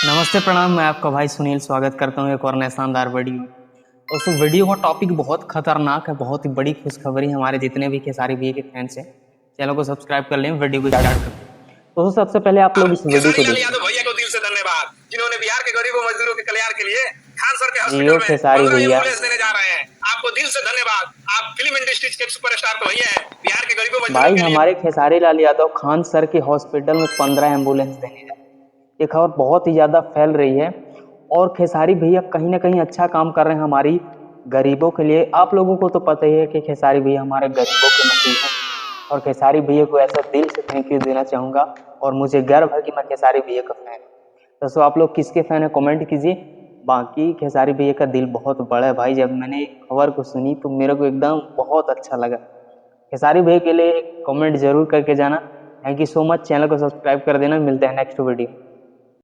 नमस्ते प्रणाम। मैं आपका भाई सुनील स्वागत करता हूँ एक और नए शानदार वीडियो। दोस्तों, वीडियो का टॉपिक बहुत खतरनाक है, बहुत ही बड़ी खुशखबरी हमारे जितने भी खेसारी भैया के फैंस हैं। चैनल को सब्सक्राब कर लें, वीडियो को स्टार्ट करते हैं। दोस्तों, सबसे पहले आप लोग इस वीडियो खेसारी को लाल देखिए। यादव भैया को दिल से धन्यवाद, जिन्होंने बिहार के गरीबों मजदूरों के कल्याण के लिए खान सर के जियो हॉस्पिटल में खेसारी 15 भैया। एम्बुलेंस देने जा रहे हैं। आपको दिल से धन्यवाद। आप फिल्म इंडस्ट्री के सुपरस्टार तो भैया हैं, बिहार के गरीबों मजदूरों भाई, के लिए। हमारे खेसारी लाल यादव खान सर के हॉस्पिटल में 15 एम्बुलेंस देने जा रहे हैं। ये खबर बहुत ही ज्यादा फैल रही है और खेसारी भैया कहीं ना कहीं अच्छा काम कर रहे हैं हमारी गरीबों के लिए। आप लोगों को तो पता ही है कि खेसारी भैया हमारे गरीबों के नसीब हैं और खेसारी भैया को ऐसा दिल से थैंक यू देना चाहूंगा और मुझे गर्व है कि मैं खेसारी भैया का फैन हूँ। दोस्तों, आप लोग किसके फैन है कमेंट कीजिए। बाकी खेसारी भैया का दिल बहुत बड़ा है भाई। जब मैंने खबर को सुनी तो मेरे को एकदम बहुत अच्छा लगा। खेसारी भैया के लिए एक कमेंट जरूर करके जाना। Thank you so much. Channel को सब्सक्राइब कर देना। मिलते हैं नेक्स्ट वीडियो।